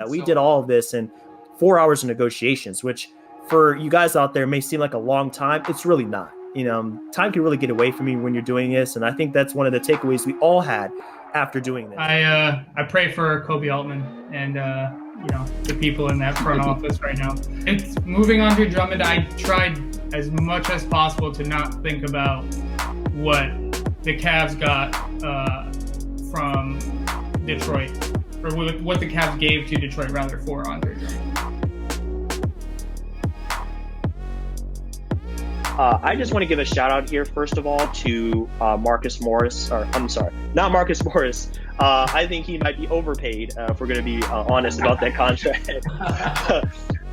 We did all of this in 4 hours of negotiations, which for you guys out there may seem like a long time. It's really not. Time can really get away from you when you're doing this. And I think that's one of the takeaways we all had after doing this. I pray for Kobe Altman and, the people in that front office right now. It's moving on to Drummond. I tried as much as possible to not think about what the Cavs got from Detroit, or what the Cavs gave to Detroit rather for Andre Drummond. I just want to give a shout out here, first of all, to Marcus Morris. Or I'm sorry, not Marcus Morris. I think he might be overpaid, if we're going to be honest about that contract.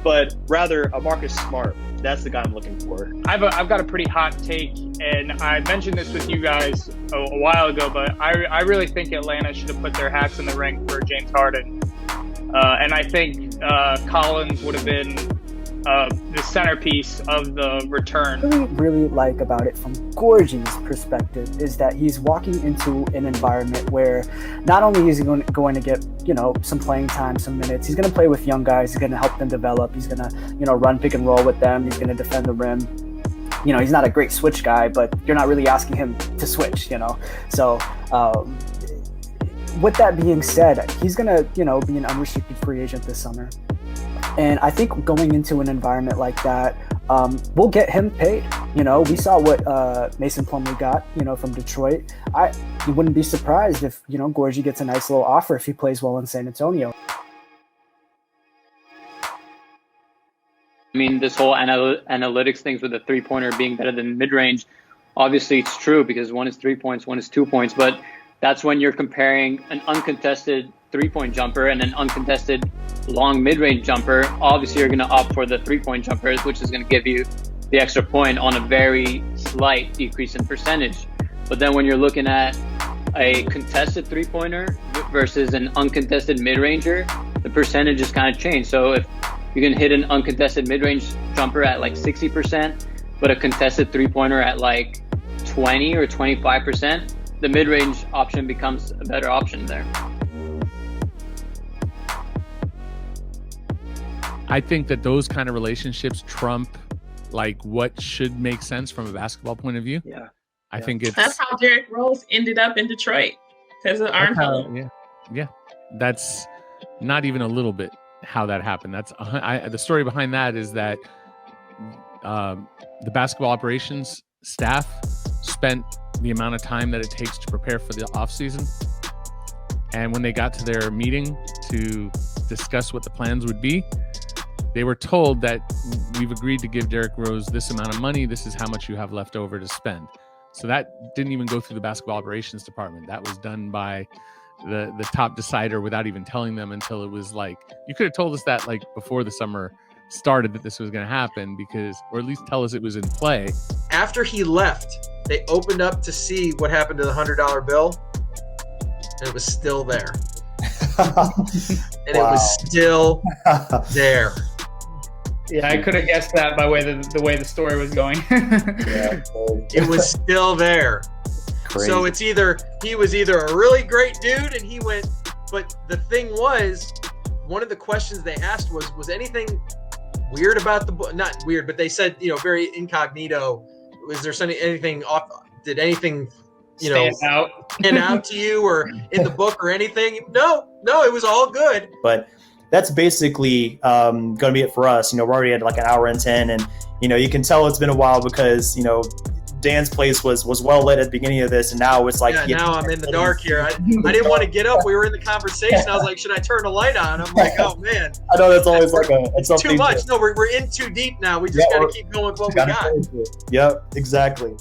But rather, Marcus Smart. That's the guy I'm looking for. I've got a pretty hot take, and I mentioned this with you guys a while ago, but I really think Atlanta should have put their hats in the ring for James Harden. And I think Collins would have been the centerpiece of the return. What I really like about it from Gorgie's perspective is that he's walking into an environment where not only is he going to get, some playing time, some minutes, he's going to play with young guys, he's going to help them develop, he's going to, run pick and roll with them, he's going to defend the rim. He's not a great switch guy, but you're not really asking him to switch, So with that being said, he's going to, be an unrestricted free agent this summer. And I think going into an environment like that, we'll get him paid. We saw what Mason Plumlee got, from Detroit. You wouldn't be surprised if, Gorgie gets a nice little offer if he plays well in San Antonio. I mean, this whole analytics things with the three-pointer being better than mid-range, obviously it's true because one is 3 points, one is 2 points, but that's when you're comparing an uncontested three-point jumper and an uncontested long mid-range jumper. Obviously, you're going to opt for the three-point jumpers, which is going to give you the extra point on a very slight decrease in percentage. But then when you're looking at a contested three-pointer versus an uncontested mid-ranger, the percentage is kind of changed. So if you can hit an uncontested mid-range jumper at like 60%, but a contested three-pointer at like 20 or 25%, the mid-range option becomes a better option there. I think that those kind of relationships trump like what should make sense from a basketball point of view. Yeah. I think that's how Derrick Rose ended up in Detroit because of arm color. Yeah. That's not even a little bit how that happened. That's the story behind that is that the basketball operations staff spent the amount of time that it takes to prepare for the offseason. And when they got to their meeting to discuss what the plans would be, they were told that we've agreed to give Derrick Rose this amount of money. This is how much you have left over to spend. So that didn't even go through the basketball operations department. That was done by the top decider without even telling them until it was like, you could have told us that like before the summer started that this was going to happen or at least tell us it was in play. After he left, they opened up to see what happened to the $100 bill, and it was still there. And It was still there. Yeah, I could have guessed that by the way the story was going. It was still there. Crazy. So it's either he was either a really great dude and he went, but the thing was, one of the questions they asked was anything weird about the book? Not weird, but they said, very incognito. Was there anything off? Did anything, stand out to you or in the book or anything? No, it was all good. But that's basically going to be it for us. We're already at like an hour and 10, and you can tell it's been a while because Dan's place was well lit at the beginning of this, and now it's like now I'm in the dark here. I didn't want to get up. We were in the conversation. I was like, should I turn the light on? I'm like, oh man. I know that's always like it's too much. No, we're in too deep now. We just got to keep going with what we got. Yep, exactly.